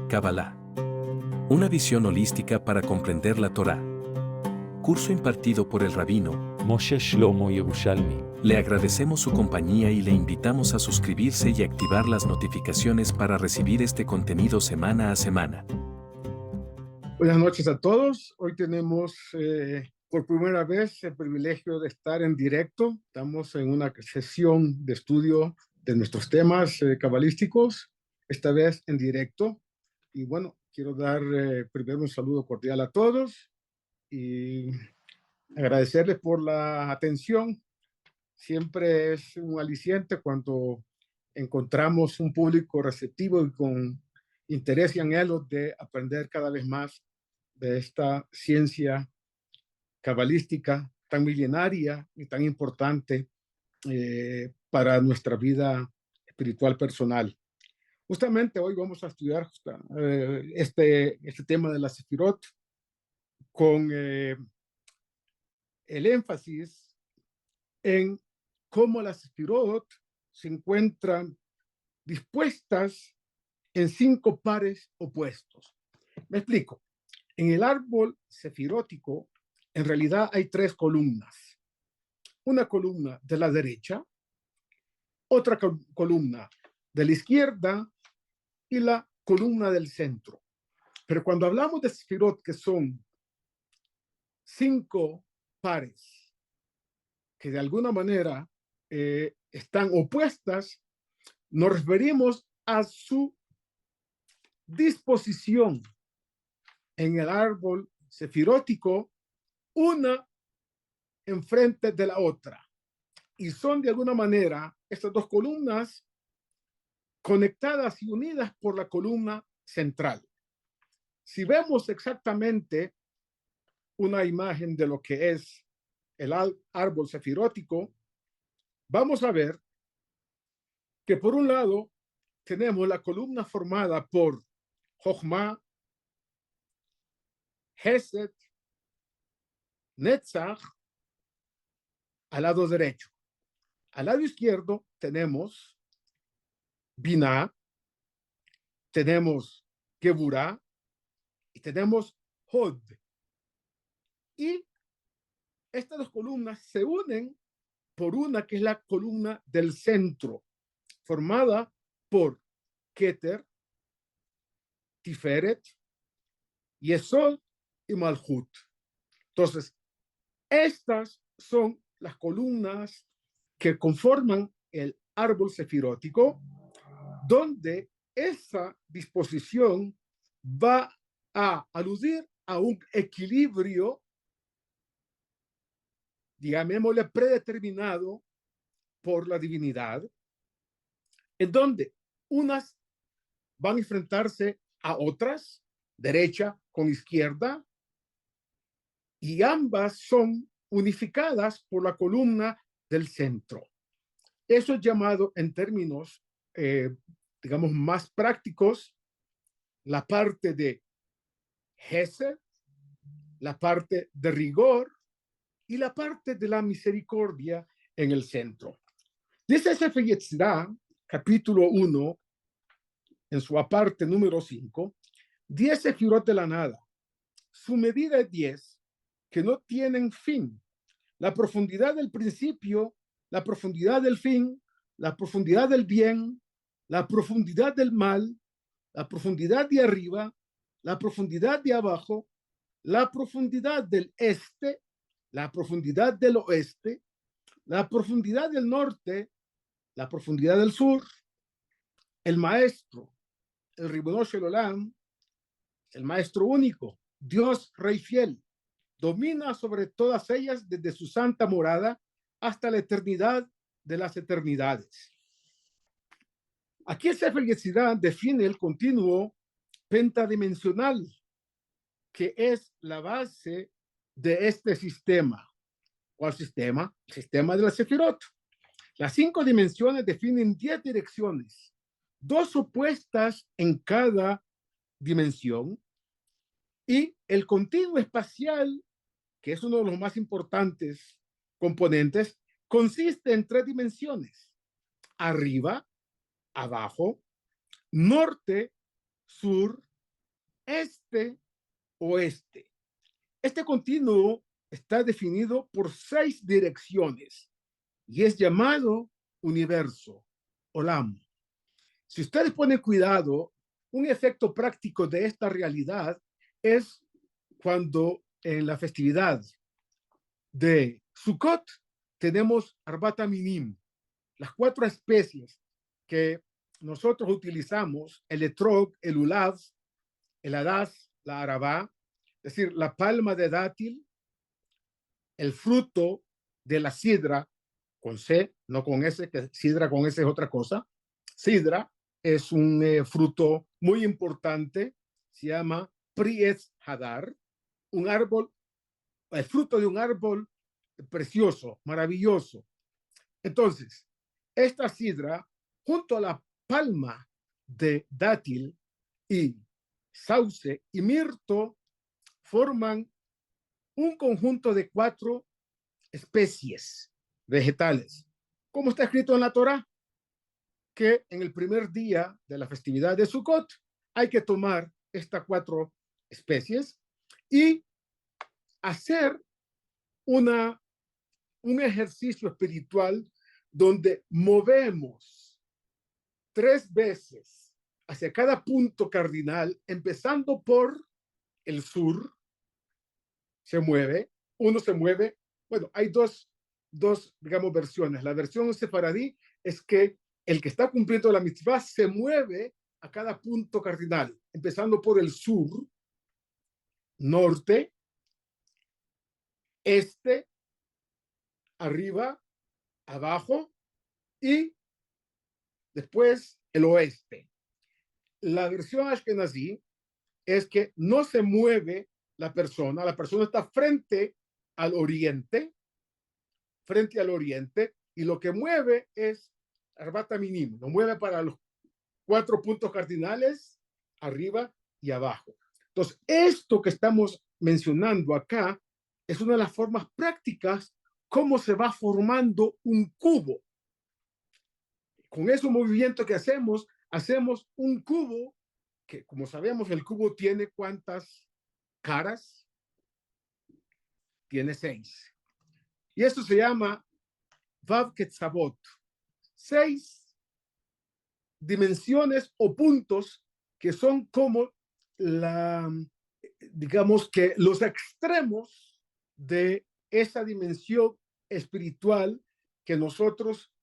Kabbalah. Una visión holística para comprender la Torá. Curso impartido por el rabino Moshe Shlomo Yerushalmi. Le agradecemos su compañía y le invitamos a suscribirse y activar las notificaciones para recibir este contenido semana a semana. Buenas noches a todos. Hoy tenemos por primera vez el privilegio de estar en directo. Estamos en una sesión de estudio de nuestros temas cabalísticos, esta vez en directo. Y bueno, quiero dar primero un saludo cordial a todos y agradecerles por la atención. Siempre es un aliciente cuando encontramos un público receptivo y con interés y anhelo de aprender cada vez más de esta ciencia cabalística tan milenaria y tan importante para nuestra vida espiritual personal. Justamente hoy vamos a estudiar este tema de la Sefirot con el énfasis en cómo las Sefirot se encuentran dispuestas en 5 pares opuestos. Me explico. En el árbol sefirótico, en realidad hay 3 columnas. Una columna de la derecha, otra columna de la izquierda y la columna del centro. Pero cuando hablamos de sefirot, que son 5 pares que de alguna manera están opuestas, nos referimos a su disposición en el árbol sefirótico, una enfrente de la otra. Y son de alguna manera estas 2 columnas conectadas y unidas por la columna central. Si vemos exactamente una imagen de lo que es el árbol sefirótico, vamos a ver que por un lado tenemos la columna formada por Jochma, Hesed, Netzach, al lado derecho. Al lado izquierdo tenemos Binah, tenemos Geburah y tenemos Hod. Y estas 2 columnas se unen por una que es la columna del centro, formada por Keter, Tiferet, Yesod y Malhut. Entonces, estas son las columnas que conforman el árbol sefirótico, donde esa disposición va a aludir a un equilibrio, digámosle, predeterminado por la divinidad, en donde unas van a enfrentarse a otras, derecha con izquierda, y ambas son unificadas por la columna del centro. Eso es llamado en términos, digamos, más prácticos, la parte de Hesed, la parte de rigor y la parte de la misericordia en el centro. Dice Sefer Yetzirah, capítulo 1, en su aparte número 5, 10 sefirot de la nada. Su medida es 10, que no tienen fin. La profundidad del principio, la profundidad del fin, la profundidad del bien, la profundidad del mal, la profundidad de arriba, la profundidad de abajo, la profundidad del este, la profundidad del oeste, la profundidad del norte, la profundidad del sur. El maestro, el Ribono Shel Olam, el maestro único, Dios Rey fiel, domina sobre todas ellas desde su santa morada hasta la eternidad de las eternidades. Aquí el Sefer Yetzirah define el continuo pentadimensional, que es la base de este sistema. ¿Cuál sistema? El sistema de la Sefirot. Las 5 dimensiones definen 10 direcciones, 2 opuestas en cada dimensión, y el continuo espacial, que es uno de los más importantes componentes, consiste en 3 dimensiones: arriba, abajo, norte, sur este, oeste. Este continuo está definido por 6 direcciones y es llamado universo, Olam. Si ustedes ponen cuidado, un efecto práctico de esta realidad es cuando en la festividad de Sukkot tenemos Arbat Minim, las 4 especies que nosotros utilizamos, el etrog, el ulav, el hadas, la arabá, es decir, la palma de dátil, el fruto de la sidra, con C, no con S, que sidra con S es otra cosa. Sidra es un fruto muy importante, se llama Prietz Hadar, un árbol, el fruto de un árbol precioso, maravilloso. Entonces, esta sidra, junto a la palma de dátil y sauce y mirto, forman un conjunto de 4 especies vegetales. Como está escrito en la Torá, que en el primer día de la festividad de Sukkot hay que tomar estas 4 especies y hacer un ejercicio espiritual donde movemos 3 veces hacia cada punto cardinal, empezando por el sur, se mueve, uno se mueve, bueno, hay dos, digamos, versiones. La versión sefaradí es que el que está cumpliendo la mitzvah se mueve a cada punto cardinal, empezando por el sur, norte, este, arriba, abajo y después el oeste. La versión ashkenazí es que no se mueve la persona está frente al oriente, y lo que mueve es Arbat Minim, lo mueve para los 4 puntos cardinales, arriba y abajo. Entonces, esto que estamos mencionando acá es una de las formas prácticas cómo se va formando un cubo. Con ese movimiento que hacemos un cubo que, como sabemos, el cubo tiene ¿cuántas caras? Tiene 6. Y esto se llama Vav Ketzavot. 6 dimensiones o puntos que son como digamos que los extremos de esa dimensión espiritual que nosotros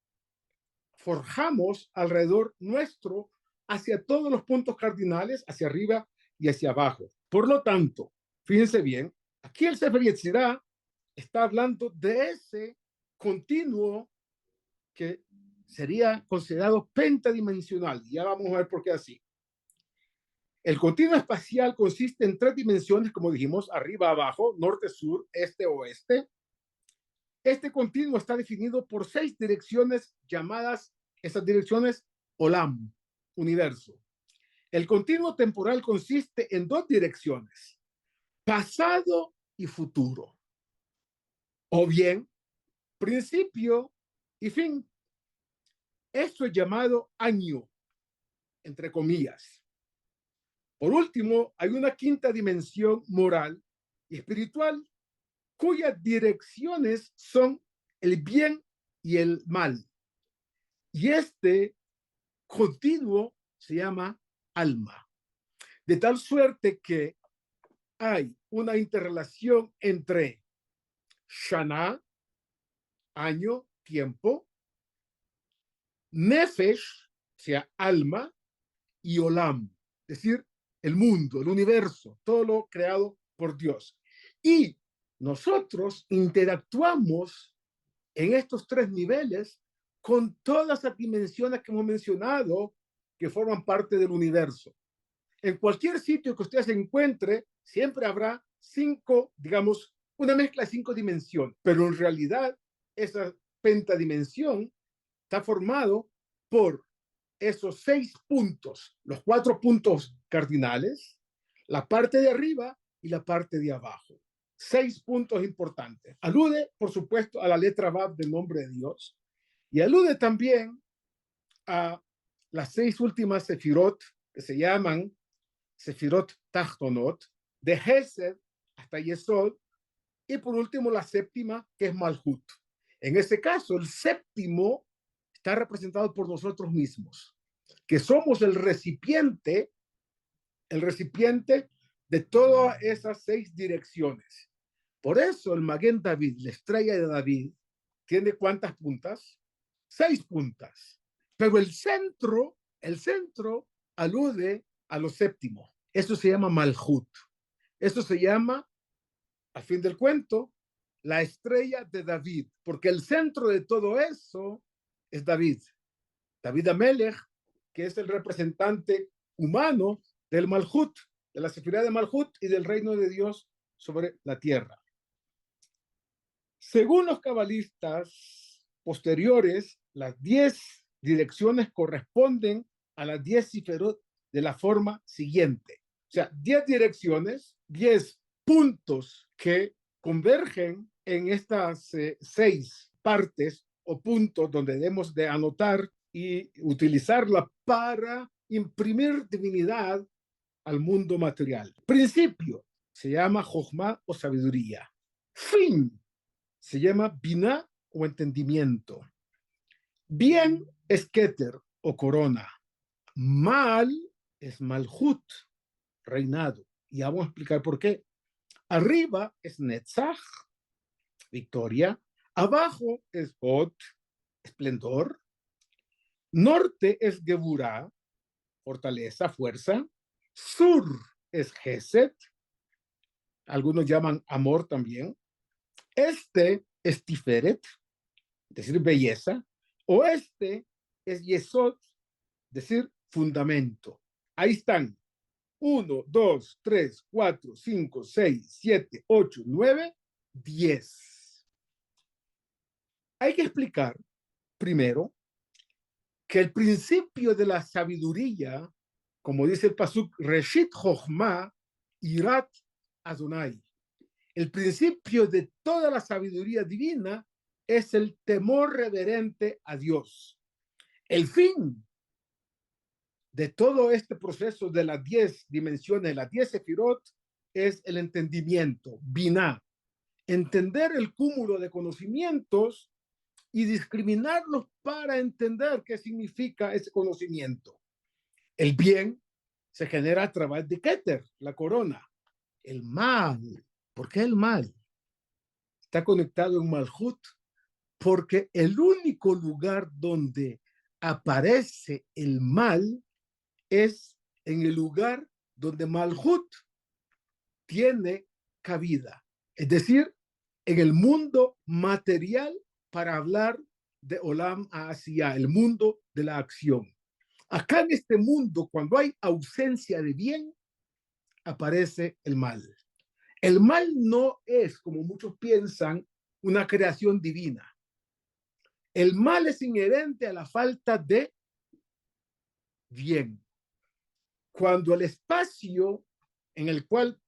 forjamos alrededor nuestro hacia todos los puntos cardinales, hacia arriba y hacia abajo. Por lo tanto, fíjense bien, aquí el Sefer Yetzirah está hablando de ese continuo que sería considerado pentadimensional. Ya vamos a ver por qué así. El continuo espacial consiste en 3 dimensiones, como dijimos, arriba, abajo, norte, sur, este, oeste. Este continuo está definido por 6 direcciones llamadas, esas direcciones, Olam, universo. El continuo temporal consiste en 2 direcciones, pasado y futuro, o bien principio y fin. Esto es llamado año, entre comillas. Por último, hay una 5ª dimensión moral y espiritual, cuyas direcciones son el bien y el mal. Y este continuo se llama alma. De tal suerte que hay una interrelación entre Shana, año, tiempo, Nefesh, o sea, alma, y Olam, es decir, el mundo, el universo, todo lo creado por Dios. Y nosotros interactuamos en estos 3 niveles con todas las dimensiones que hemos mencionado que forman parte del universo. En cualquier sitio que usted se encuentre, siempre habrá 5, digamos, una mezcla de 5 dimensiones, pero en realidad esa pentadimensión está formado por esos 6 puntos, los 4 puntos cardinales, la parte de arriba y la parte de abajo. 6 puntos importantes. Alude, por supuesto, a la letra Vav del nombre de Dios y alude también a las 6 últimas sefirot que se llaman Sefirot Tachtonot, de Gesed hasta Yesod, y por último la séptima, que es Malhut. En este caso, el séptimo está representado por nosotros mismos, que somos el recipiente de todas esas 6 direcciones. Por eso el Maguen David, la estrella de David, tiene ¿cuántas puntas? 6 puntas. Pero el centro alude a lo séptimo. Eso se llama Malhut. Eso se llama, al fin del cuento, la estrella de David, porque el centro de todo eso es David. David Amelech, que es el representante humano del Malhut, de la Sefirá de Malhut y del reino de Dios sobre la tierra. Según los cabalistas posteriores, las 10 direcciones corresponden a las 10 Sefirot de la forma siguiente. O sea, 10 direcciones, 10 puntos que convergen en estas 6 partes o puntos donde debemos de anotar y utilizarla para imprimir divinidad al mundo material. Principio se llama Jochma o sabiduría. Fin se llama Binah o entendimiento. Bien es Keter o corona. Mal es Malhut, reinado. Y vamos a explicar por qué. Arriba es Netzach, victoria. Abajo es Hod, esplendor. Norte es Geburah, fortaleza, fuerza. Sur es Gesed, algunos llaman amor también. Este es Tiferet, decir belleza. Oeste es Yesod, decir fundamento. Ahí están. 1, 2, 3, 4, 5, 6, 7, 8, 9, 10. Hay que explicar primero que el principio de la sabiduría, como dice el pasuk, Reshit Chochma Irat Adonai. El principio de toda la sabiduría divina es el temor reverente a Dios. El fin de todo este proceso de las 10 dimensiones, las 10 sefirot, es el entendimiento, binah. Entender el cúmulo de conocimientos y discriminarlos para entender qué significa ese conocimiento. El bien se genera a través de Keter, la corona. El mal, ¿por qué el mal? Está conectado en Malhut, porque el único lugar donde aparece el mal es en el lugar donde Malhut tiene cabida, es decir, en el mundo material, para hablar de Olam Ha'asiyah, el mundo de la acción. Acá en este mundo, cuando hay ausencia de bien, aparece el mal. El mal no es, como muchos piensan, una creación divina. El mal es inherente a la falta de bien. Cuando el espacio en el cual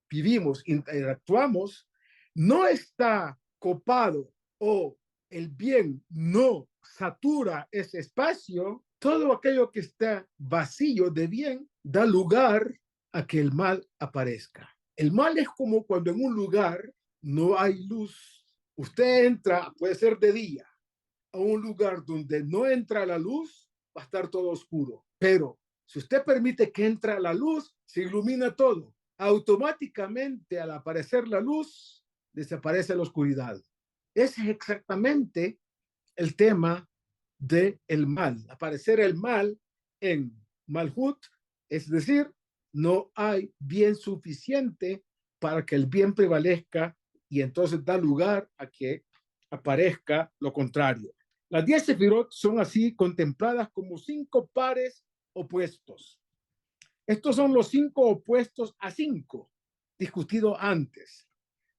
vivimos, interactuamos, no está copado o el bien no satura ese espacio, todo aquello que está vacío de bien da lugar a que el mal aparezca. El mal es como cuando en un lugar no hay luz. Usted entra, puede ser de día, a un lugar donde no entra la luz, va a estar todo oscuro. Pero si usted permite que entre la luz, se ilumina todo. Automáticamente, al aparecer la luz, desaparece la oscuridad. Ese es exactamente el tema del mal. Aparecer el mal en Malhut, es decir, no hay bien suficiente para que el bien prevalezca y entonces da lugar a que aparezca lo contrario. Las 10 sefirot son así contempladas como 5 pares opuestos. Estos son los 5 opuestos a 5, discutido antes.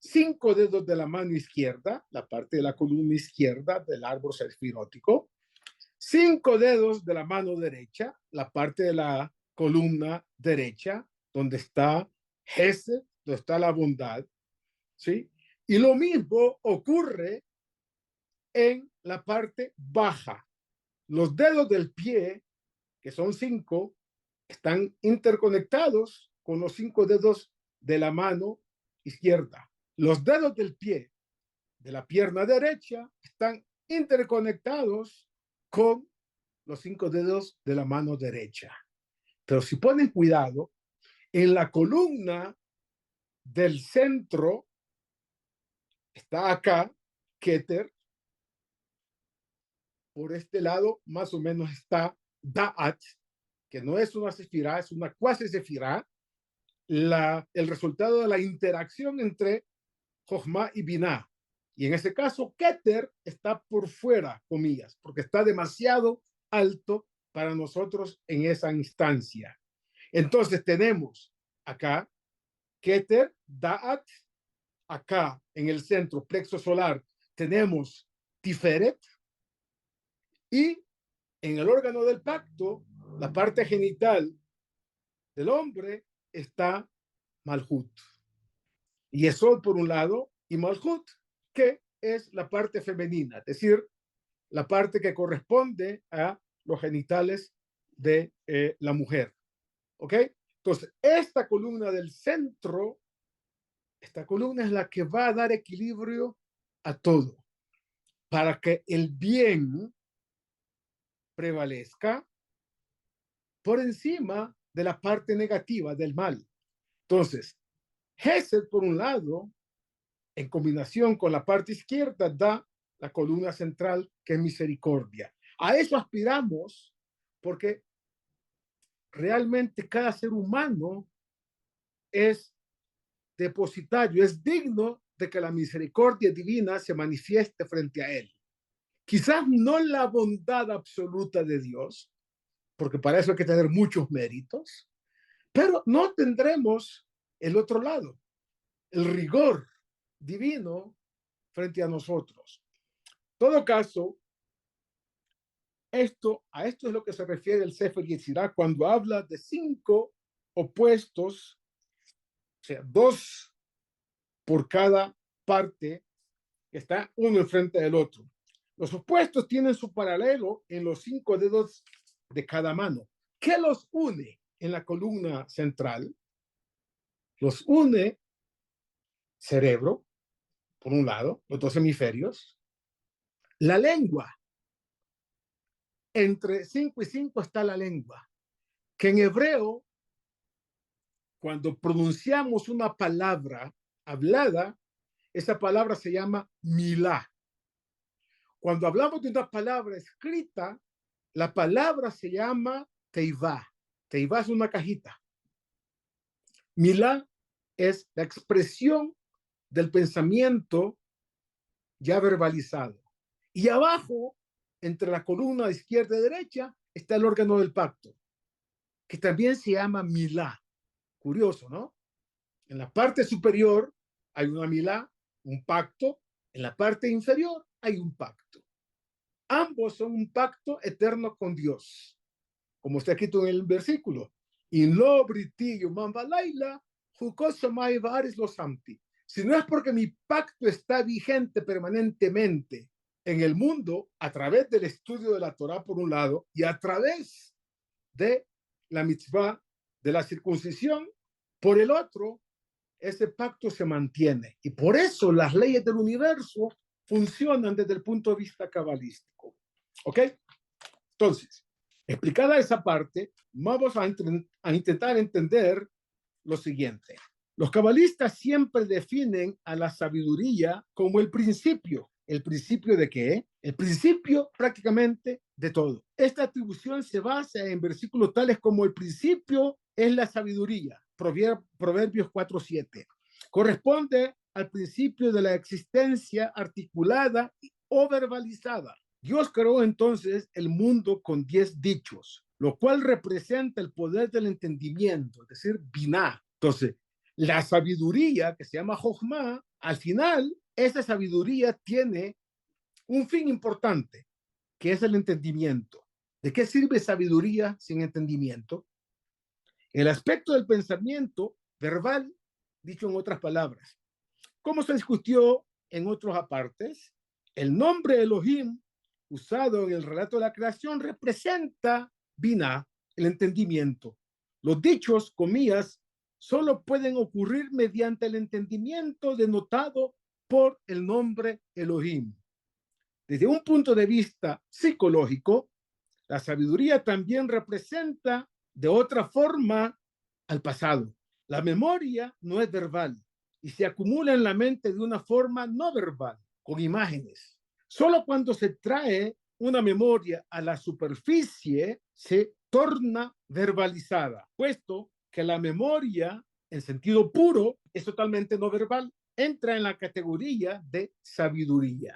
5 dedos de la mano izquierda, la parte de la columna izquierda del árbol sefirótico. 5 dedos de la mano derecha, la parte de la columna derecha, donde está Gesed, donde está la bondad, ¿sí? Y lo mismo ocurre en la parte baja. Los dedos del pie, que son 5, están interconectados con los 5 dedos de la mano izquierda. Los dedos del pie de la pierna derecha están interconectados con los 5 dedos de la mano derecha. Pero si ponen cuidado, en la columna del centro está acá Keter. Por este lado, más o menos está Da'at, que no es una sefirá, es una cuasi sefirá, el resultado de la interacción entre Jochma y Binah. Y en ese caso, Keter está por fuera, comillas, porque está demasiado alto para nosotros en esa instancia. Entonces tenemos acá Keter, Da'at, acá en el centro, plexo solar, tenemos Tiferet, y en el órgano del pacto, la parte genital del hombre, está Malhut. Y Yesod por un lado, y Malhut, que es la parte femenina, es decir, la parte que corresponde a los genitales de la mujer. ¿Ok? Entonces, esta columna del centro, esta columna es la que va a dar equilibrio a todo, para que el bien prevalezca por encima de la parte negativa del mal. Entonces, Hesed, por un lado, en combinación con la parte izquierda, da la columna central, que es misericordia. A eso aspiramos, porque realmente cada ser humano es depositario, es digno de que la misericordia divina se manifieste frente a él. Quizás no la bondad absoluta de Dios, porque para eso hay que tener muchos méritos, pero no tendremos el otro lado, el rigor divino frente a nosotros. En todo caso, a esto es lo que se refiere el Sefer Yetzirah cuando habla de 5 opuestos, o sea, 2 por cada parte, que está uno enfrente del otro. Los opuestos tienen su paralelo en los 5 dedos de cada mano. ¿Qué los une en la columna central? Los une cerebro, por un lado, los 2 hemisferios, la lengua. Entre 5 y 5 está la lengua, que en hebreo, cuando pronunciamos una palabra hablada, esa palabra se llama milá. Cuando hablamos de una palabra escrita, la palabra se llama teivá. Teivá es una cajita. Milá es la expresión del pensamiento ya verbalizado. Y abajo, entre la columna izquierda y derecha, está el órgano del pacto, que también se llama milá. Curioso, ¿no? En la parte superior hay una milá, un pacto. En la parte inferior hay un pacto. Ambos son un pacto eterno con Dios, como está escrito en el versículo. In lo britillo manvalaila, jukosamai varis lo samti. Si no es porque mi pacto está vigente permanentemente en el mundo, a través del estudio de la Torá por un lado, y a través de la mitzvah de la circuncisión por el otro, ese pacto se mantiene. Y por eso las leyes del universo funcionan desde el punto de vista cabalístico. ¿Ok? Entonces, explicada esa parte, vamos a intentar entender lo siguiente. Los cabalistas siempre definen a la sabiduría como el principio. ¿El principio de qué? El principio prácticamente de todo. Esta atribución se basa en versículos tales como el principio es la sabiduría. Proverbios 4:7. Corresponde al principio de la existencia articulada o verbalizada. Dios creó entonces el mundo con 10 dichos, lo cual representa el poder del entendimiento, es decir, Binah. Entonces, la sabiduría, que se llama Jochma, al final, esa sabiduría tiene un fin importante, que es el entendimiento. ¿De qué sirve sabiduría sin entendimiento? El aspecto del pensamiento verbal, dicho en otras palabras. Como se discutió en otros apartes, el nombre Elohim, usado en el relato de la creación, representa Binah, el entendimiento. Los dichos, comillas, solo pueden ocurrir mediante el entendimiento denotado por el nombre Elohim. Desde un punto de vista psicológico, la sabiduría también representa de otra forma al pasado. La memoria no es verbal y se acumula en la mente de una forma no verbal, con imágenes. Solo cuando se trae una memoria a la superficie se torna verbalizada, puesto que la memoria en sentido puro es totalmente no verbal, entra en la categoría de sabiduría.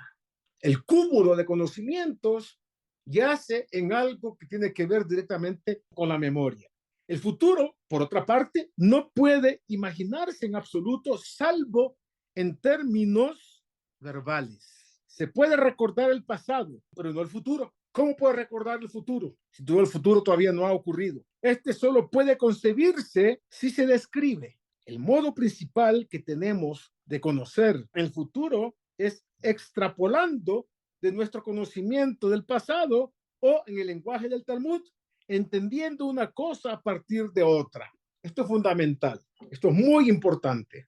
El cúmulo de conocimientos yace en algo que tiene que ver directamente con la memoria. El futuro, por otra parte, no puede imaginarse en absoluto, salvo en términos verbales. Se puede recordar el pasado, pero no el futuro. ¿Cómo puede recordar el futuro si todo el futuro todavía no ha ocurrido? Este solo puede concebirse si se describe. El modo principal que tenemos de conocer el futuro es extrapolando de nuestro conocimiento del pasado o, en el lenguaje del Talmud, entendiendo una cosa a partir de otra. Esto es fundamental, esto es muy importante,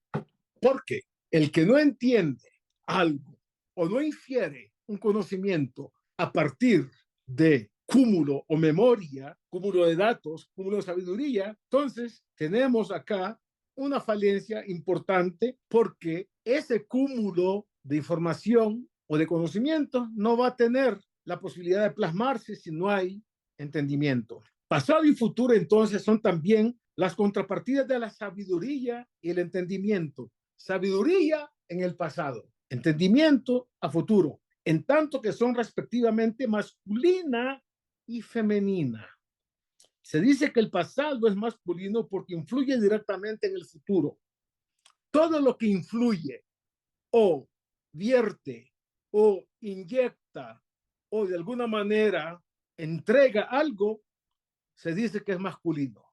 porque el que no entiende algo o no infiere un conocimiento a partir de cúmulo o memoria, cúmulo de datos, cúmulo de sabiduría, entonces tenemos acá una falencia importante porque ese cúmulo de información o de conocimiento no va a tener la posibilidad de plasmarse si no hay entendimiento. Pasado y futuro entonces son también las contrapartidas de la sabiduría y el entendimiento. Sabiduría en el pasado, entendimiento a futuro, en tanto que son respectivamente masculina y femenina. Se dice que el pasado es masculino porque influye directamente en el futuro. Todo lo que influye o vierte o inyecta o de alguna manera entrega algo, se dice que es masculino.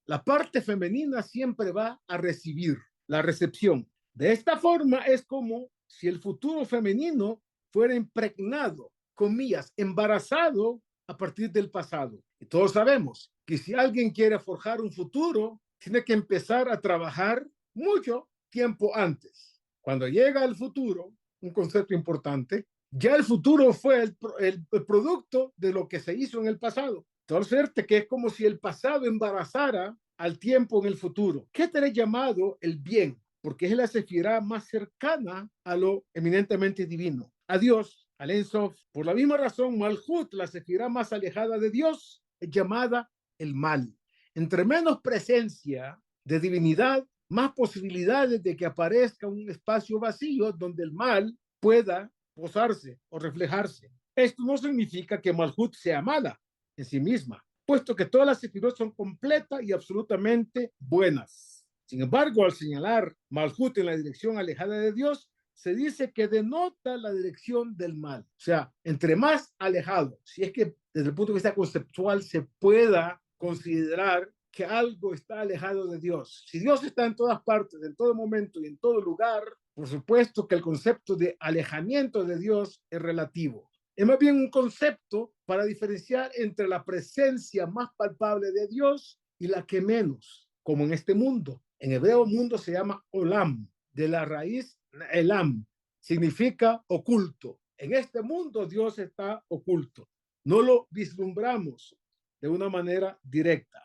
La parte femenina siempre va a recibir la recepción. De esta forma es como si el futuro femenino fuera impregnado, comillas, embarazado a partir del pasado. Y todos sabemos que si alguien quiere forjar un futuro, tiene que empezar a trabajar mucho tiempo antes. Cuando llega el futuro, un concepto importante, ya el futuro fue el producto de lo que se hizo en el pasado. Entonces, que es como si el pasado embarazara al tiempo en el futuro. ¿Qué te llamado el bien? Porque es la sefirá más cercana a lo eminentemente divino, a Dios, al En Sof. Por la misma razón, Malhut, la sefirá más alejada de Dios, es llamada el mal. Entre menos presencia de divinidad, más posibilidades de que aparezca un espacio vacío donde el mal pueda posarse o reflejarse. Esto no significa que Malhut sea mala en sí misma, puesto que todas las sefirot son completas y absolutamente buenas. Sin embargo, al señalar Malhut en la dirección alejada de Dios, se dice que denota la dirección del mal. O sea, entre más alejado, si es que desde el punto de vista conceptual se pueda considerar que algo está alejado de Dios. Si Dios está en todas partes, en todo momento y en todo lugar, por supuesto que el concepto de alejamiento de Dios es relativo. Es más bien un concepto para diferenciar entre la presencia más palpable de Dios y la que menos, como en este mundo. En hebreo, mundo se llama olam, de la raíz elam, significa oculto. En este mundo Dios está oculto. No lo vislumbramos de una manera directa.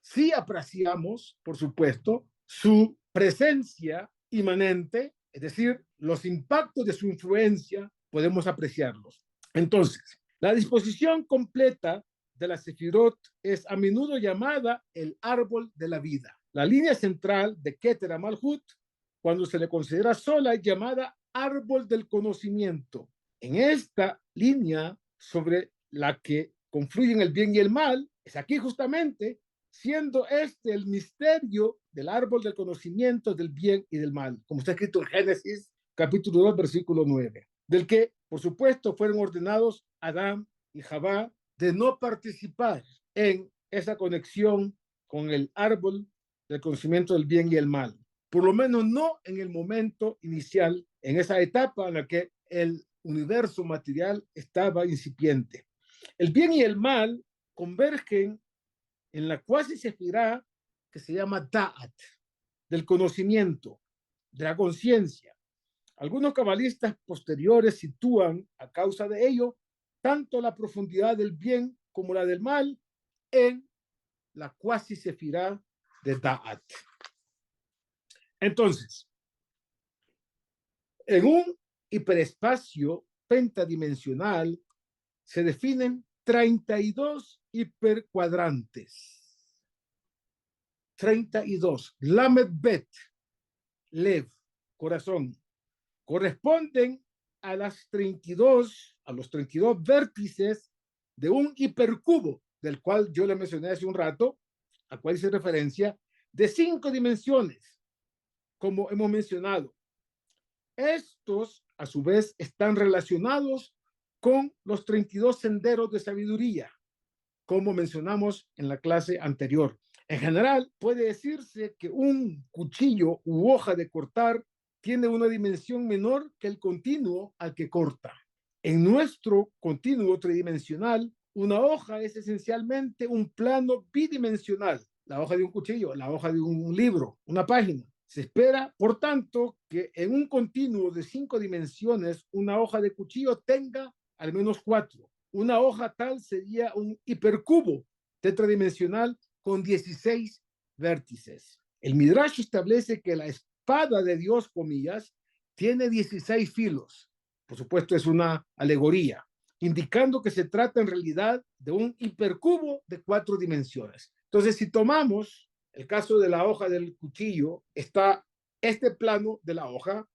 Sí apreciamos, por supuesto, su presencia inmanente, es decir, los impactos de su influencia podemos apreciarlos. Entonces, la disposición completa de la Sefirot es a menudo llamada el árbol de la vida. La línea central de Keter a Malhut, cuando se le considera sola, es llamada árbol del conocimiento. En esta línea sobre la que confluyen el bien y el mal, es aquí justamente, siendo este el misterio del árbol del conocimiento del bien y del mal, como está escrito en Génesis, capítulo 2, versículo 9, del que, por supuesto, fueron ordenados Adán y Javá de no participar en esa conexión con el árbol del conocimiento del bien y el mal. Por lo menos no en el momento inicial, en esa etapa en la que el universo material estaba incipiente. El bien y el mal convergen en la cuasi sefirá que se llama Da'at, del conocimiento, de la conciencia. Algunos cabalistas posteriores sitúan, a causa de ello, tanto la profundidad del bien como la del mal en la cuasi sefirá de Da'at. Entonces, en un hiperespacio pentadimensional se definen 32 hipercuadrantes. 32. Lamed Bet, Lev, corazón, corresponden a los 32 vértices de un hipercubo, del cual yo le mencioné hace un rato, a cual hice referencia, de 5 dimensiones, como hemos mencionado. Estos, a su vez, están relacionados con los 32 senderos de sabiduría, como mencionamos en la clase anterior. En general, puede decirse que un cuchillo u hoja de cortar tiene una dimensión menor que el continuo al que corta. En nuestro continuo tridimensional, una hoja es esencialmente un plano bidimensional. La hoja de un cuchillo, la hoja de un libro, una página. Se espera, por tanto, que en un continuo de 5 dimensiones, una hoja de cuchillo tenga al menos 4. Una hoja tal sería un hipercubo tetradimensional con 16 vértices. El Midrash establece que la espada de Dios, comillas, tiene 16 filos. Por supuesto, es una alegoría, indicando que se trata en realidad de un hipercubo de 4 dimensiones. Entonces, si tomamos el caso de la hoja del cuchillo, está este plano de la hoja,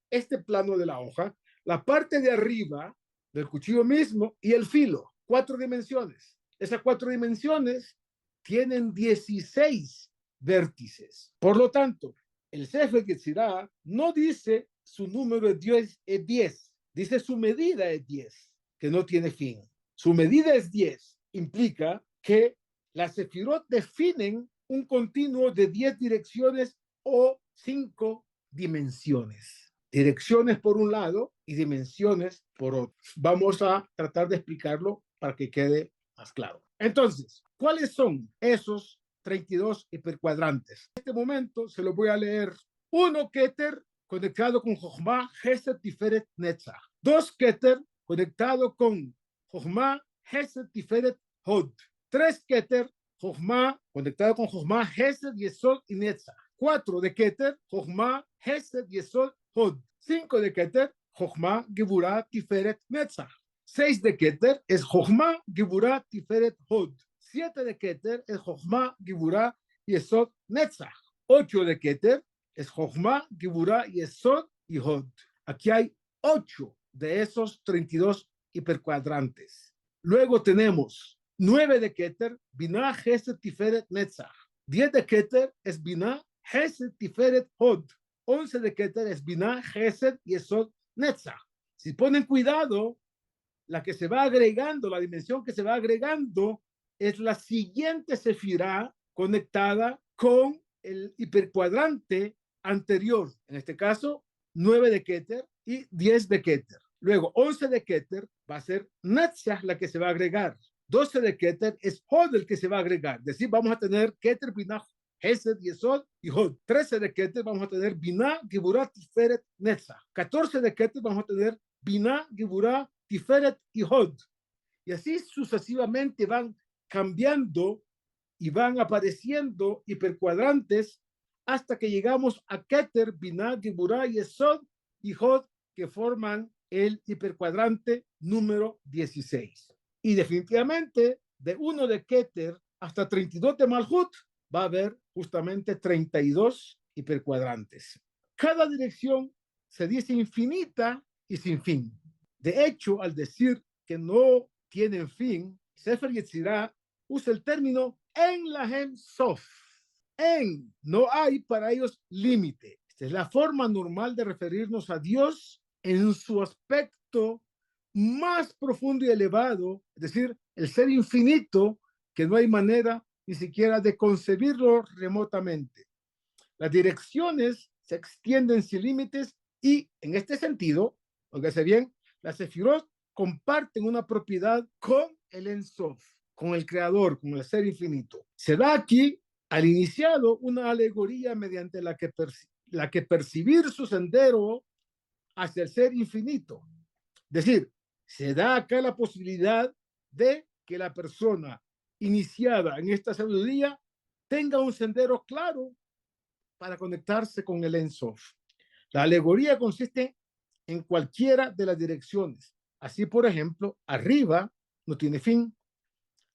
la parte de arriba del cuchillo mismo y el filo, 4 dimensiones. Esas 4 dimensiones tienen 16 vértices. Por lo tanto, el Sefer Yetzirah no dice su número es 10, dice su medida es 10, que no tiene fin. Su medida es 10, implica que las sefirot definen un continuo de 10 direcciones o 5 dimensiones. Direcciones por un lado y dimensiones por otro. Vamos a tratar de explicarlo para que quede más claro. Entonces, ¿cuáles son esos 32 hipercuadrantes? En este momento se los voy a leer. 1 Keter conectado con Jochma, Hesed, Tiferet, Netzach. 2 Keter conectado con Jochma, Hesed, Tiferet, Hod. 3 Keter, Jochma conectado con Jochma, Hesed, Yesod y Netzach. 4 de Keter, Jochma, Hesed, Yesod, Hod. 5 de Keter, Jochma, Geburah, Tiferet, Netzach. 6 de Keter es Jochma, Geburah, Tiferet, Hod. 7 de Keter es Jochma, Geburah, Yesod, Netzach. 8 de Keter es Jochma, Geburah, Yesod y Hod. Aquí hay 8 de esos 32 hipercuadrantes. Luego tenemos 9 de Keter, Binah, Hesed, Tiferet, Netzach. 10 de Keter es Binah, Hesed, Tiferet, Hod. 11 de Keter es Binah, Hesed, Yesod, Netzach. Si ponen cuidado, la que se va agregando, la dimensión que se va agregando es la siguiente sefirá conectada con el hipercuadrante anterior. En este caso, 9 de Keter y 10 de Keter. Luego, 11 de Keter va a ser Netzach la que se va a agregar. 12 de Keter es Hod el que se va a agregar. Es decir, vamos a tener Keter, Binah, Hesed, Yesod y Hod. 13 de Keter vamos a tener Binah, Geburah, Tiferet, Netzach. 14 de Keter vamos a tener Binah, Geburah, Tiferet y Hod. Y así sucesivamente van cambiando y van apareciendo hipercuadrantes hasta que llegamos a Keter, Binah, Geburah, Yesod y Hod, que forman el hipercuadrante número 16. Y definitivamente, de 1 de Keter hasta 32 de Malhut, va a haber justamente 32 hipercuadrantes. Cada dirección se dice infinita y sin fin. De hecho, al decir que no tienen fin, Sefer Yetzirah usa el término en lahem sof. En, no hay para ellos límite. Esta es la forma normal de referirnos a Dios en su aspecto más profundo y elevado, es decir, el ser infinito, que no hay manera ni siquiera de concebirlo remotamente. Las direcciones se extienden sin límites y, en este sentido, óigase bien, las sefirot comparten una propiedad con el En Sof. con el Creador, con el Ser Infinito. Se da aquí al iniciado una alegoría mediante la que percibir su sendero hacia el Ser Infinito. Es decir, se da acá la posibilidad de que la persona iniciada en esta sabiduría tenga un sendero claro para conectarse con el Ensof. La alegoría consiste en cualquiera de las direcciones. Así, por ejemplo, arriba no tiene fin.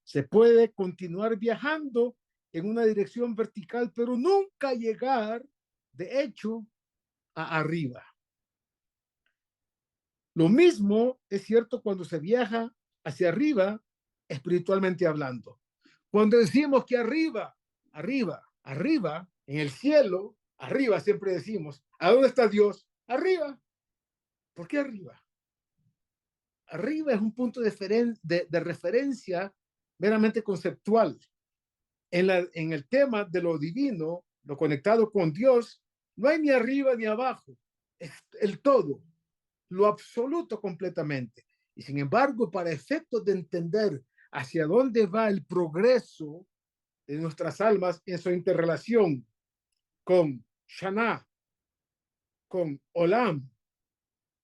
Se puede continuar viajando en una dirección vertical, pero nunca llegar, de hecho, a arriba. Lo mismo es cierto cuando se viaja hacia arriba, espiritualmente hablando. Cuando decimos que arriba, arriba, arriba, en el cielo, arriba siempre decimos, ¿a dónde está Dios? Arriba. ¿Por qué arriba? Arriba es un punto de referencia meramente conceptual. En el tema de lo divino, lo conectado con Dios, no hay ni arriba ni abajo, es el todo, lo absoluto completamente. Y sin embargo, para efectos de entender hacia dónde va el progreso de nuestras almas en su interrelación con Shana, con Olam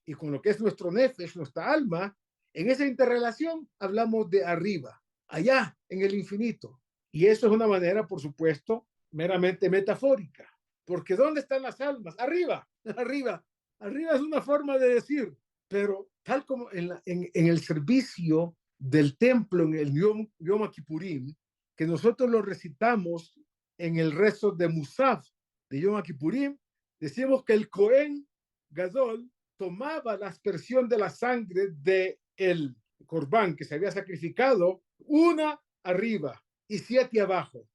y con lo que es nuestro Nefesh, nuestra alma, en esa interrelación hablamos de arriba, allá en el infinito. Y eso es una manera, por supuesto, meramente metafórica. Porque ¿dónde están las almas? Arriba, arriba. Arriba es una forma de decir, pero tal como en el servicio del templo, en el Yom Kippurim, que nosotros lo recitamos en el rezo de Musaf de Yom Kippurim, decimos que el Cohen Gadol tomaba la aspersión de la sangre del corbán que se había sacrificado, una arriba y 7 abajo.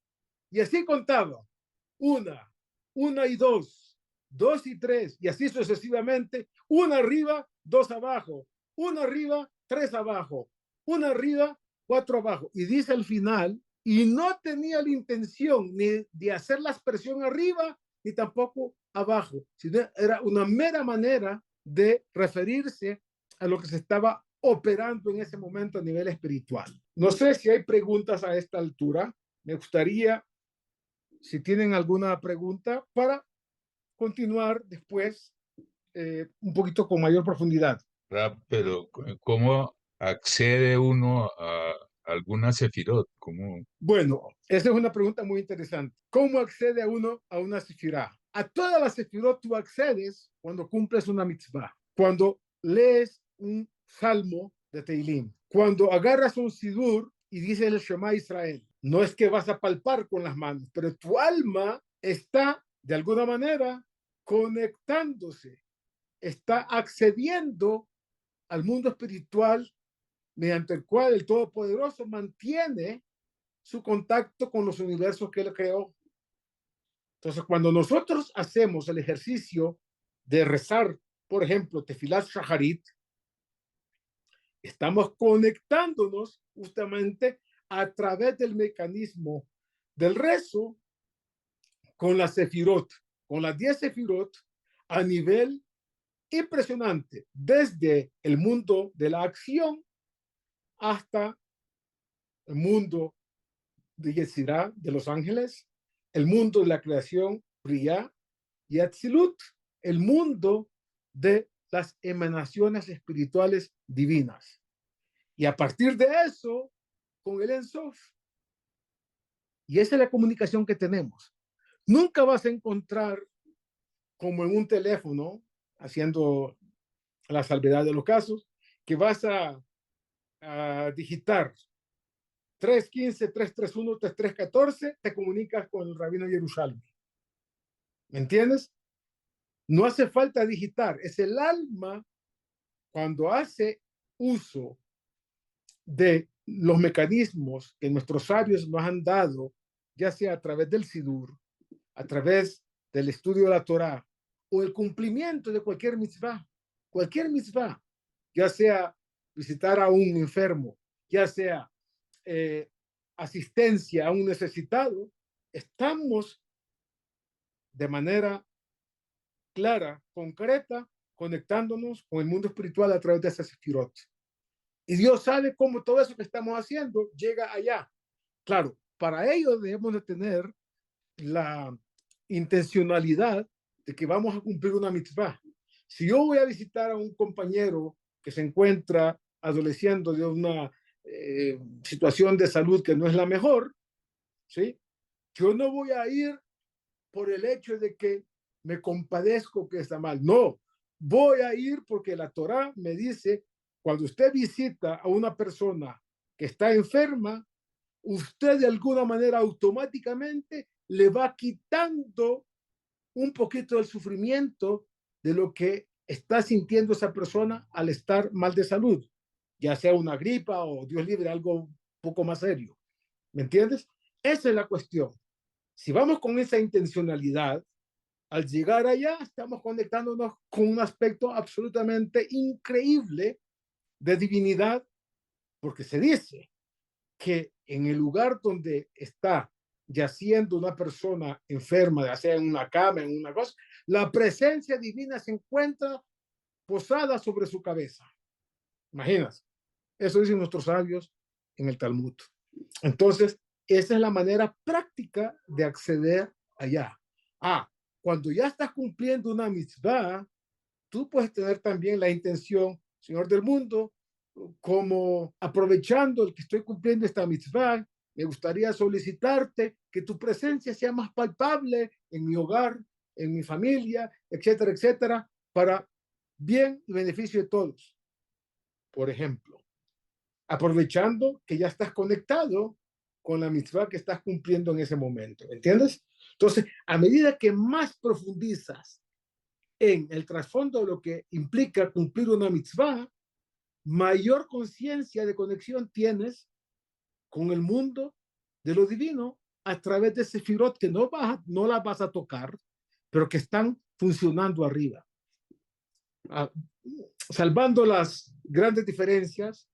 Y así contaba, una y dos y tres, y así sucesivamente, una arriba, 2 abajo, una arriba, 3 abajo, una arriba, 4 abajo. Y dice al final, y no tenía la intención ni de hacer la aspersión arriba, ni tampoco abajo, sino era una mera manera de referirse a lo que se estaba operando en ese momento a nivel espiritual. No sé si hay preguntas a esta altura. Me gustaría, si tienen alguna pregunta, para continuar después un poquito con mayor profundidad. Pero ¿cómo accede uno a alguna sefirot? ¿Cómo? Bueno, esa es una pregunta muy interesante. ¿Cómo accede uno a una sefirá? A todas las sefirot tú accedes cuando cumples una mitzvah, cuando lees un salmo de Teilim, cuando agarras un sidur y dices el Shema Israel. No es que vas a palpar con las manos, pero tu alma está de alguna manera conectándose, está accediendo al mundo espiritual mediante el cual el Todopoderoso mantiene su contacto con los universos que él creó. Entonces, cuando nosotros hacemos el ejercicio de rezar, por ejemplo, Tefilat Shaharit, estamos conectándonos justamente a través del mecanismo del rezo con la sefirot, con las 10 sefirot a nivel impresionante, desde el mundo de la acción hasta el mundo de Yetzirah, de los ángeles, el mundo de la creación, Briah, y Atzilut, el mundo de las emanaciones espirituales divinas. Y a partir de eso, con el Ensof. Y esa es la comunicación que tenemos. Nunca vas a encontrar, como en un teléfono, haciendo la salvedad de los casos, que vas a digitar 315, 331, 3314, te comunicas con el rabino Yerushalmi. ¿Me entiendes? No hace falta digitar, es el alma cuando hace uso de los mecanismos que nuestros sabios nos han dado, ya sea a través del Sidur, a través del estudio de la Torá o el cumplimiento de cualquier mitzvah, ya sea visitar a un enfermo, ya sea asistencia a un necesitado, estamos de manera clara, concreta, conectándonos con el mundo espiritual a través de esas sefirot. Y Dios sabe cómo todo eso que estamos haciendo llega allá. Claro, para ello debemos de tener la intencionalidad de que vamos a cumplir una mitzvah. Si yo voy a visitar a un compañero que se encuentra adoleciendo de una situación de salud que no es la mejor, ¿sí? Yo no voy a ir por el hecho de que me compadezco que está mal. No, voy a ir porque la Torá me dice, cuando usted visita a una persona que está enferma, usted de alguna manera automáticamente le va quitando un poquito del sufrimiento de lo que está sintiendo esa persona al estar mal de salud, ya sea una gripa o Dios libre, algo un poco más serio. ¿Me entiendes? Esa es la cuestión. Si vamos con esa intencionalidad, al llegar allá estamos conectándonos con un aspecto absolutamente increíble de divinidad, porque se dice que en el lugar donde está yaciendo una persona enferma, ya sea en una cama, en una cosa, la presencia divina se encuentra posada sobre su cabeza. Imaginas, eso dicen nuestros sabios en el Talmud. Entonces, esa es la manera práctica de acceder allá. Cuando ya estás cumpliendo una mitzvah, tú puedes tener también la intención, Señor del mundo, como aprovechando el que estoy cumpliendo esta mitzvah, me gustaría solicitarte que tu presencia sea más palpable en mi hogar, en mi familia, etcétera, etcétera, para bien y beneficio de todos. Por ejemplo, aprovechando que ya estás conectado con la mitzvah que estás cumpliendo en ese momento, ¿entiendes? Entonces, a medida que más profundizas en el trasfondo de lo que implica cumplir una mitzvah, mayor conciencia de conexión tienes con el mundo de lo divino a través de sefirot que no las vas a tocar, pero que están funcionando arriba. Salvando las grandes diferencias,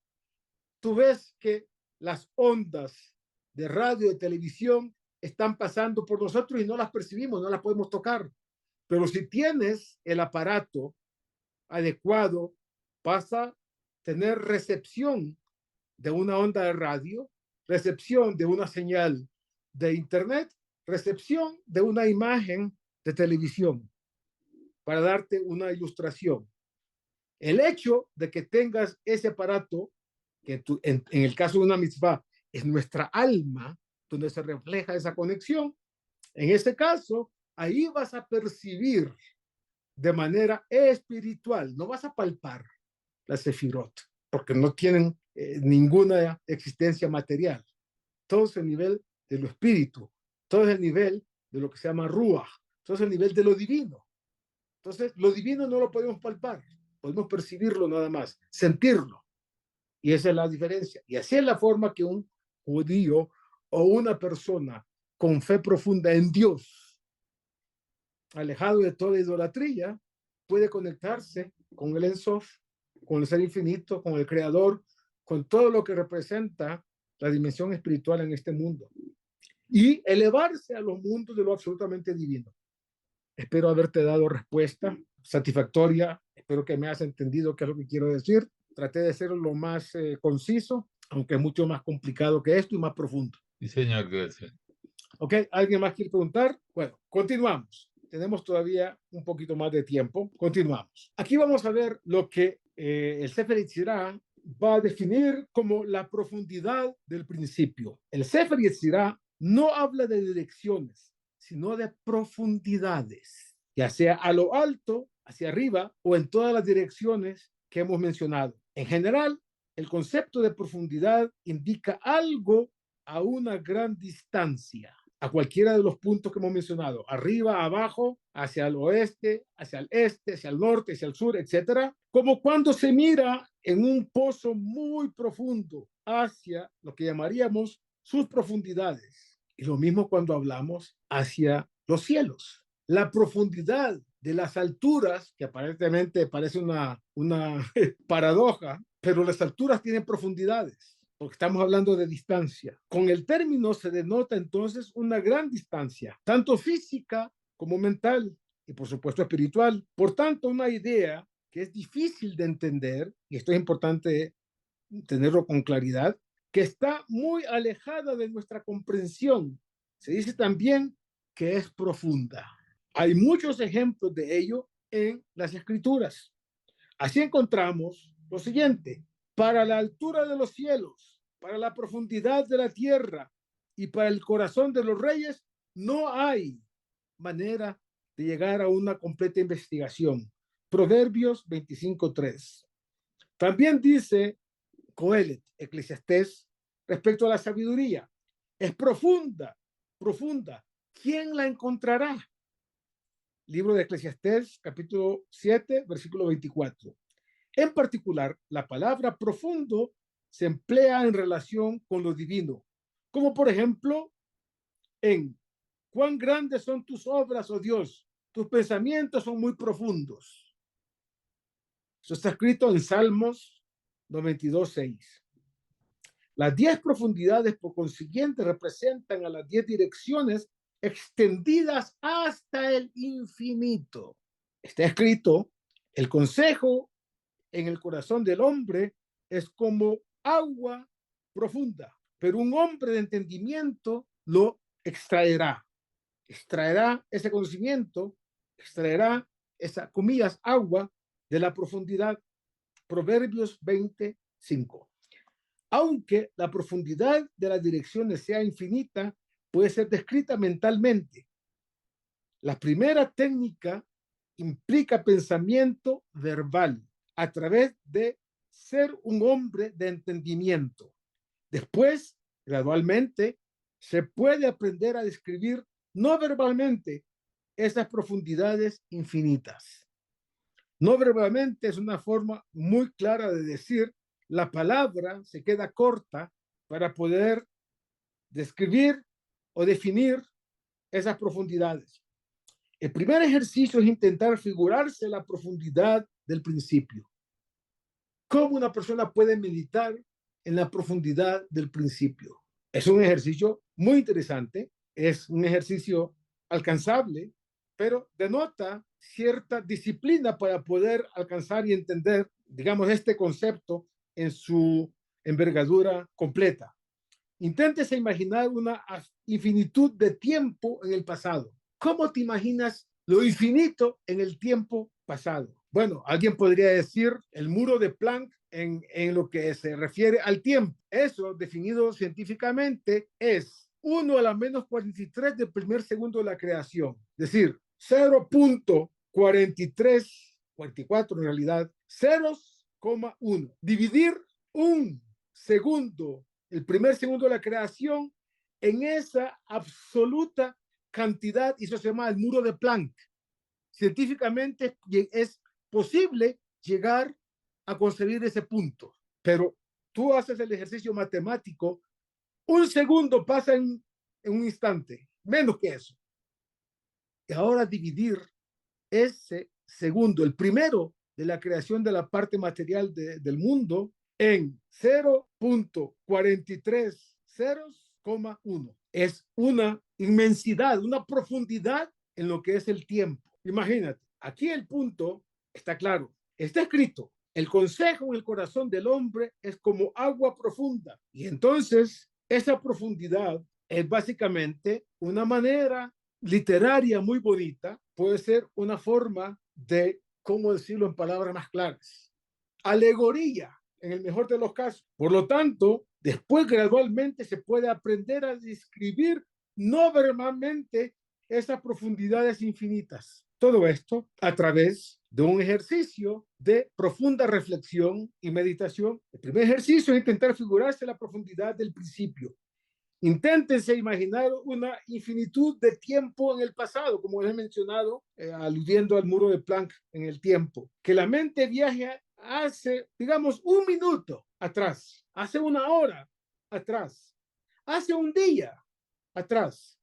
tú ves que las ondas de radio, de televisión, están pasando por nosotros y no las percibimos, no las podemos tocar. Pero si tienes el aparato adecuado, vas a tener recepción de una onda de radio, recepción de una señal de internet, recepción de una imagen de televisión, para darte una ilustración. El hecho de que tengas ese aparato, que en el caso de una mitzvah, es nuestra alma, donde se refleja esa conexión, en este caso, ahí vas a percibir de manera espiritual, no vas a palpar las sefirot, porque no tienen ninguna existencia material. Todo es el nivel de lo espíritu, todo es el nivel de lo que se llama ruach, todo es el nivel de lo divino. Entonces, lo divino no lo podemos palpar, podemos percibirlo nada más, sentirlo. Y esa es la diferencia. Y así es la forma que un judío o una persona con fe profunda en Dios, alejado de toda idolatría, puede conectarse con el Ensof, con el ser infinito, con el creador, con todo lo que representa la dimensión espiritual en este mundo y elevarse a los mundos de lo absolutamente divino. Espero haberte dado respuesta satisfactoria, espero que me hayas entendido qué es lo que quiero decir. Traté de ser lo más conciso, aunque es mucho más complicado que esto y más profundo. Sí, señor, gracias. ¿Ok? ¿Alguien más quiere preguntar? Bueno, continuamos. Tenemos todavía un poquito más de tiempo. Continuamos. Aquí vamos a ver lo que el Sefer Yetzirah va a definir como la profundidad del principio. El Sefer Yetzirah no habla de direcciones, sino de profundidades, ya sea a lo alto, hacia arriba, o en todas las direcciones que hemos mencionado. En general, el concepto de profundidad indica algo a una gran distancia, a cualquiera de los puntos que hemos mencionado, arriba, abajo, hacia el oeste, hacia el este, hacia el norte, hacia el sur, etcétera, como cuando se mira en un pozo muy profundo hacia lo que llamaríamos sus profundidades. Y lo mismo cuando hablamos hacia los cielos. La profundidad de las alturas, que aparentemente parece una paradoja, pero las alturas tienen profundidades, porque estamos hablando de distancia. Con el término se denota entonces una gran distancia, tanto física como mental y por supuesto espiritual. Por tanto, una idea que es difícil de entender, y esto es importante tenerlo con claridad, que está muy alejada de nuestra comprensión. Se dice también que es profunda. Hay muchos ejemplos de ello en las Escrituras. Así encontramos lo siguiente: para la altura de los cielos, para la profundidad de la tierra y para el corazón de los reyes, no hay manera de llegar a una completa investigación. Proverbios 25:3. También dice Coelet, Eclesiastés, respecto a la sabiduría: es profunda, profunda. ¿Quién la encontrará? Libro de Eclesiastés, capítulo 7, versículo 24. En particular, la palabra profundo se emplea en relación con lo divino, como por ejemplo en cuán grandes son tus obras, oh Dios, tus pensamientos son muy profundos. Eso está escrito en Salmos 92:6. Las 10 profundidades, por consiguiente, representan a las 10 direcciones extendidas hasta el infinito. Está escrito: el consejo en el corazón del hombre es como agua profunda, pero un hombre de entendimiento lo extraerá. Extraerá ese conocimiento, extraerá esa, comillas, agua de la profundidad. Proverbios 25. Aunque la profundidad de las direcciones sea infinita, puede ser descrita mentalmente. La primera técnica implica pensamiento verbal a través de ser un hombre de entendimiento. Después, gradualmente, se puede aprender a describir no verbalmente esas profundidades infinitas. No verbalmente es una forma muy clara de decir: la palabra se queda corta para poder describir o definir esas profundidades. El primer ejercicio es intentar figurarse la profundidad del principio. ¿Cómo una persona puede meditar en la profundidad del principio? Es un ejercicio muy interesante, es un ejercicio alcanzable, pero denota cierta disciplina para poder alcanzar y entender, digamos, este concepto en su envergadura completa. Inténtese imaginar una infinitud de tiempo en el pasado. ¿Cómo te imaginas lo infinito en el tiempo pasado? Bueno, alguien podría decir el muro de Planck en lo que se refiere al tiempo. Eso, definido científicamente, es 1 a la menos 43 del primer segundo de la creación. Es decir, 0.43, 44 en realidad, 0,1. Dividir un segundo, el primer segundo de la creación, en esa absoluta cantidad, y eso se llama el muro de Planck. Científicamente es posible llegar a concebir ese punto, pero tú haces el ejercicio matemático, un segundo pasa en un instante, menos que eso. Y ahora dividir ese segundo, el primero de la creación de la parte material del mundo, en 0.43 0,1. Es una inmensidad, una profundidad en lo que es el tiempo. Imagínate, aquí el punto está claro, está escrito: el consejo en el corazón del hombre es como agua profunda. Y entonces, esa profundidad es básicamente una manera literaria muy bonita, puede ser una forma de, ¿cómo decirlo en palabras más claras? Alegoría, en el mejor de los casos. Por lo tanto, después gradualmente se puede aprender a describir no verbalmente esas profundidades infinitas. Todo esto a través de un ejercicio de profunda reflexión y meditación. El primer ejercicio es intentar figurarse la profundidad del principio. Inténtense imaginar una infinitud de tiempo en el pasado, como les he mencionado, aludiendo al muro de Planck en el tiempo. Que la mente viaje hace, digamos, un minuto atrás, hace una hora atrás, hace un día atrás,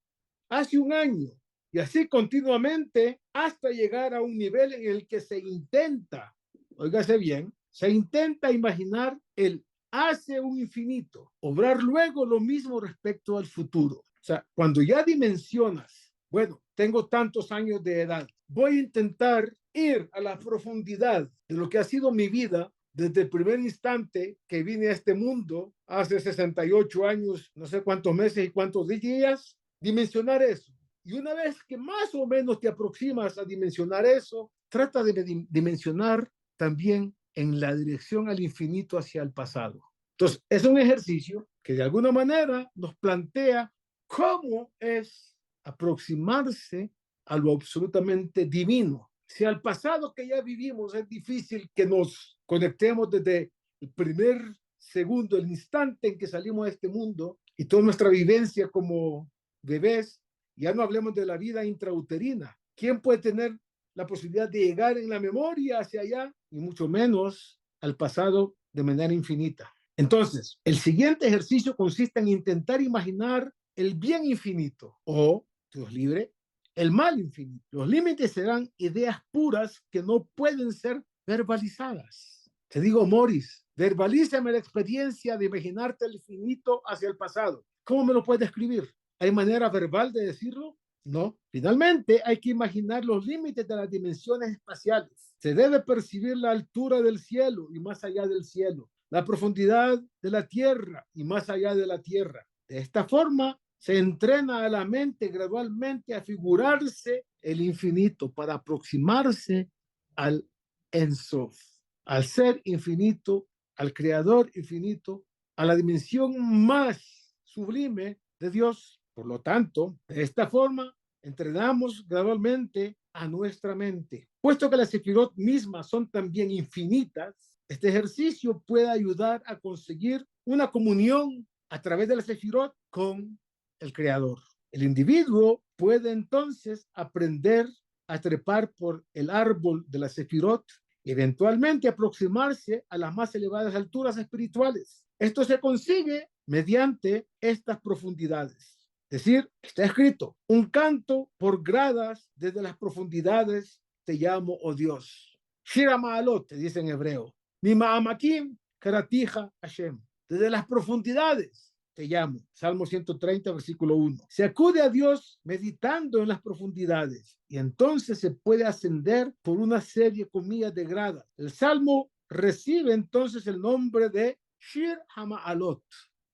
hace un año, y así continuamente hasta llegar a un nivel en el que se intenta, óigase bien, se intenta imaginar el hace un infinito, obrar luego lo mismo respecto al futuro. O sea, cuando ya dimensionas, bueno, tengo tantos años de edad, voy a intentar ir a la profundidad de lo que ha sido mi vida desde el primer instante que vine a este mundo, hace 68 años, no sé cuántos meses y cuántos días, dimensionar eso. Y una vez que más o menos te aproximas a dimensionar eso, trata de dimensionar también en la dirección al infinito hacia el pasado. Entonces, es un ejercicio que de alguna manera nos plantea cómo es aproximarse a lo absolutamente divino. Si al pasado que ya vivimos es difícil que nos conectemos desde el primer segundo, el instante en que salimos de este mundo y toda nuestra vivencia como bebés, ya no hablemos de la vida intrauterina. ¿Quién puede tener la posibilidad de llegar en la memoria hacia allá y mucho menos al pasado de manera infinita? Entonces, el siguiente ejercicio consiste en intentar imaginar el bien infinito o, Dios libre, el mal infinito. Los límites serán ideas puras que no pueden ser verbalizadas. Te digo, Morris, verbalízame la experiencia de imaginarte el infinito hacia el pasado. ¿Cómo me lo puedes describir? ¿Hay manera verbal de decirlo? No. Finalmente, hay que imaginar los límites de las dimensiones espaciales. Se debe percibir la altura del cielo y más allá del cielo, la profundidad de la tierra y más allá de la tierra. De esta forma, se entrena a la mente gradualmente a figurarse el infinito para aproximarse al Ensof, al ser infinito, al creador infinito, a la dimensión más sublime de Dios. Por lo tanto, de esta forma, entrenamos gradualmente a nuestra mente. Puesto que las sefirot mismas son también infinitas, este ejercicio puede ayudar a conseguir una comunión a través de la sefirot con el creador. El individuo puede entonces aprender a trepar por el árbol de la sefirot y eventualmente aproximarse a las más elevadas alturas espirituales. Esto se consigue mediante estas profundidades. Es decir, está escrito, un canto por gradas desde las profundidades te llamo, oh Dios. Shira Ma'alot, te dice en hebreo. Mi Ma'amakim, Karatija Hashem. Desde las profundidades te llamo. Salmo 130, versículo 1. Se acude a Dios meditando en las profundidades y entonces se puede ascender por una serie, comillas, de gradas. El Salmo recibe entonces el nombre de Shir Hama'alot,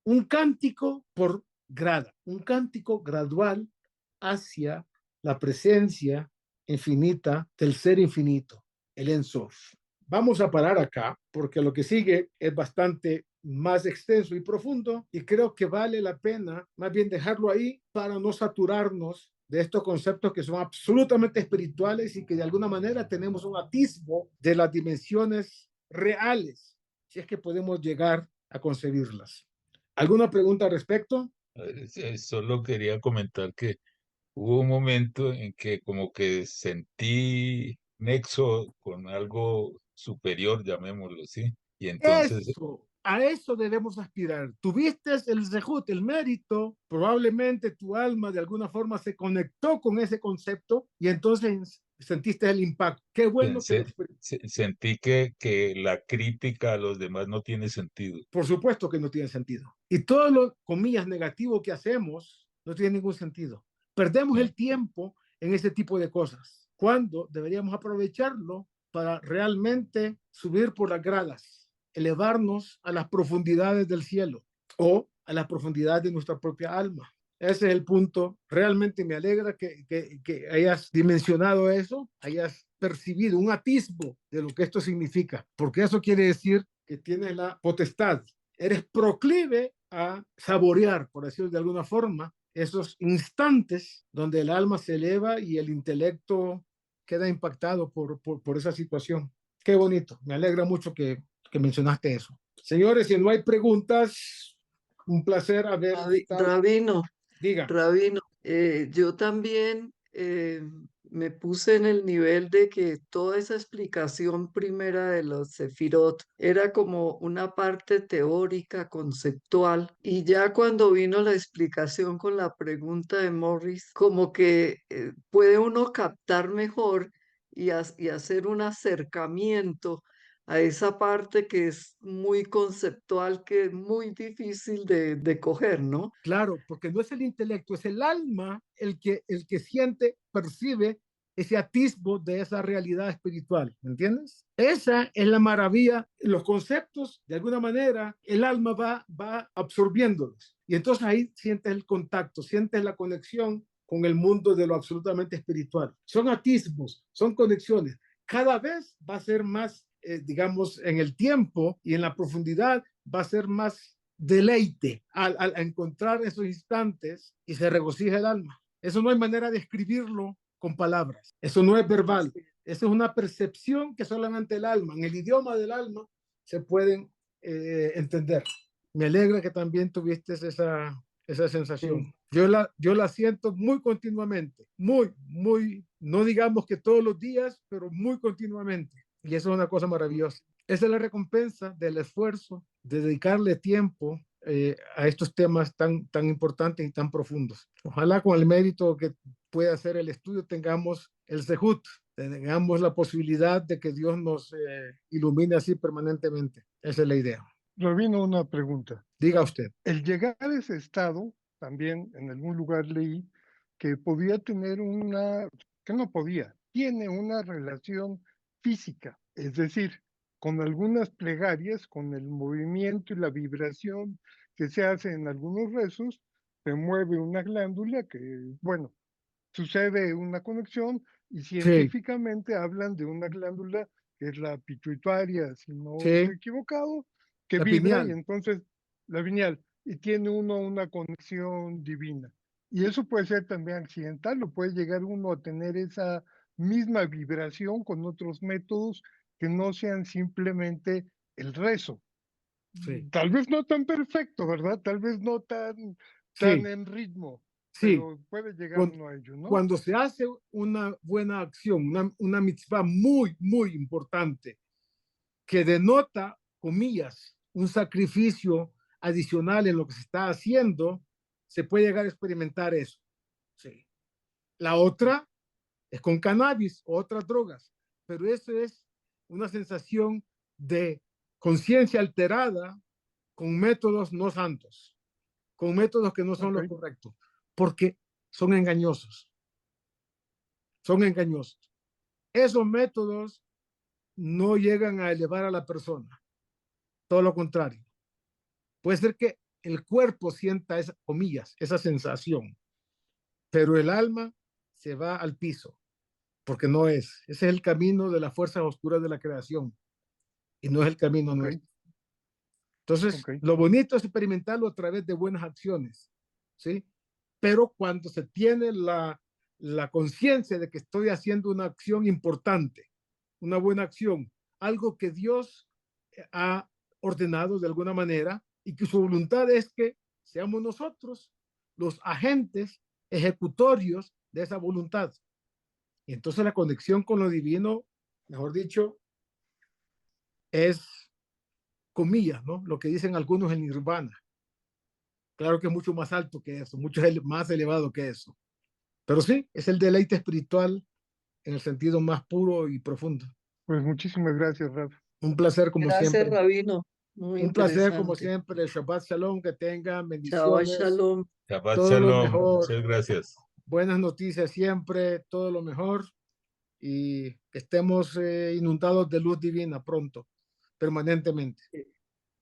un cántico por grada, un cántico gradual hacia la presencia infinita del ser infinito, el Ensof. Vamos a parar acá porque lo que sigue es bastante más extenso y profundo y creo que vale la pena más bien dejarlo ahí para no saturarnos de estos conceptos que son absolutamente espirituales y que de alguna manera tenemos un atisbo de las dimensiones reales, si es que podemos llegar a concebirlas. ¿Alguna pregunta al respecto? Solo quería comentar que hubo un momento en que como que sentí nexo con algo superior, llamémoslo, ¿sí? Y entonces Eso, a eso debemos aspirar. Tuviste el zehut, el mérito, probablemente tu alma de alguna forma se conectó con ese concepto y entonces sentiste el impacto. Qué bueno que lo sentí que la crítica a los demás no tiene sentido. Por supuesto que no tiene sentido. Y todo lo, comillas, negativo que hacemos no tiene ningún sentido. Perdemos el tiempo en ese tipo de cosas, cuando deberíamos aprovecharlo para realmente subir por las gradas, elevarnos a las profundidades del cielo o a las profundidades de nuestra propia alma. Ese es el punto. Realmente me alegra que hayas dimensionado eso, hayas percibido un atisbo de lo que esto significa, porque eso quiere decir que tienes la potestad, eres proclive a saborear, por decirlo de alguna forma, esos instantes donde el alma se eleva y el intelecto queda impactado por esa situación. Qué bonito, me alegra mucho que mencionaste eso. Señores, si no hay preguntas, un placer haber estado. Rabino, Diga. Rabino, yo también me puse en el nivel de que toda esa explicación primera de los sefirot era como una parte teórica, conceptual, y ya cuando vino la explicación con la pregunta de Morris, como que puede uno captar mejor y hacer un acercamiento a esa parte que es muy conceptual, que es muy difícil de coger, ¿no? Claro, porque no es el intelecto, es el alma el que siente, percibe ese atisbo de esa realidad espiritual, ¿me entiendes? Esa es la maravilla. Los conceptos, de alguna manera, el alma va absorbiéndolos. Y entonces ahí sientes el contacto, sientes la conexión con el mundo de lo absolutamente espiritual. Son atisbos, son conexiones. Cada vez va a ser más, digamos, en el tiempo y en la profundidad, va a ser más deleite al encontrar esos instantes y se regocija el alma. Eso no hay manera de escribirlo con palabras. Eso no es verbal. Eso es una percepción que solamente el alma, en el idioma del alma, se pueden entender. Me alegra que también tuviste esa sensación. Sí. Yo la siento muy continuamente, muy, no digamos que todos los días, pero muy continuamente. Y eso es una cosa maravillosa. Esa es la recompensa del esfuerzo de dedicarle tiempo a estos temas tan importantes y tan profundos. Ojalá con el mérito que puede hacer el estudio tengamos el sehut, tengamos la posibilidad de que Dios nos ilumine así permanentemente. Esa es la idea. Rabino, una pregunta. Diga usted. El llegar a ese estado, también en algún lugar leí que podía tener tiene una relación física, es decir, con algunas plegarias, con el movimiento y la vibración que se hace en algunos rezos, se mueve una glándula que, bueno, sucede una conexión y científicamente hablan de una glándula que es la pituitaria, si no estoy equivocado, que La vibra pineal. y entonces la pineal, y tiene uno una conexión divina. Y eso puede ser también accidental, o puede llegar uno a tener esa misma vibración con otros métodos que no sean simplemente el rezo. Sí. Tal vez no tan perfecto, ¿verdad? Tal vez no tan en ritmo, pero puede llegar uno a ello, ¿no? Cuando se hace una buena acción, una mitzvah muy, muy importante, que denota, comillas, un sacrificio adicional en lo que se está haciendo, se puede llegar a experimentar eso. Sí. La otra es con cannabis o otras drogas, pero eso es una sensación de conciencia alterada con métodos no santos, con métodos que no son los correctos, porque son engañosos. Son engañosos. Esos métodos no llegan a elevar a la persona. Todo lo contrario. Puede ser que el cuerpo sienta esa, comillas, esa sensación, pero el alma se va al piso, porque no es. Ese es el camino de las fuerzas oscuras de la creación y no es el camino nuestro. Entonces, lo bonito es experimentarlo a través de buenas acciones, ¿sí? Pero cuando se tiene la conciencia de que estoy haciendo una acción importante, una buena acción, algo que Dios ha ordenado de alguna manera y que su voluntad es que seamos nosotros los agentes ejecutorios de esa voluntad. Y entonces la conexión con lo divino, mejor dicho, es, comillas, ¿no? Lo que dicen algunos en nirvana. Claro que es mucho más alto que eso, mucho más elevado que eso. Pero sí, es el deleite espiritual en el sentido más puro y profundo. Pues muchísimas gracias, Raf. Un placer como Gracias, siempre. Rabino. Muy Un placer como interesante. siempre. Shabbat Shalom, que tengan Chao, bendiciones. shalom. Shabbat Todo lo Shalom. mejor. Muchas gracias. Buenas noticias siempre, todo lo mejor. Y que estemos inundados de luz divina pronto, permanentemente.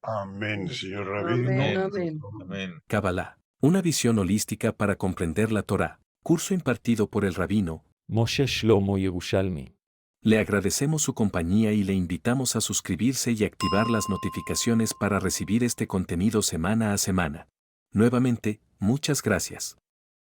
Amén, señor Rabino. Amén, amén. Amén. Kabbalah. Una visión holística para comprender la Torá. Curso impartido por el rabino Moshe Shlomo Yerushalmi. Le agradecemos su compañía y le invitamos a suscribirse y activar las notificaciones para recibir este contenido semana a semana. Nuevamente, muchas gracias.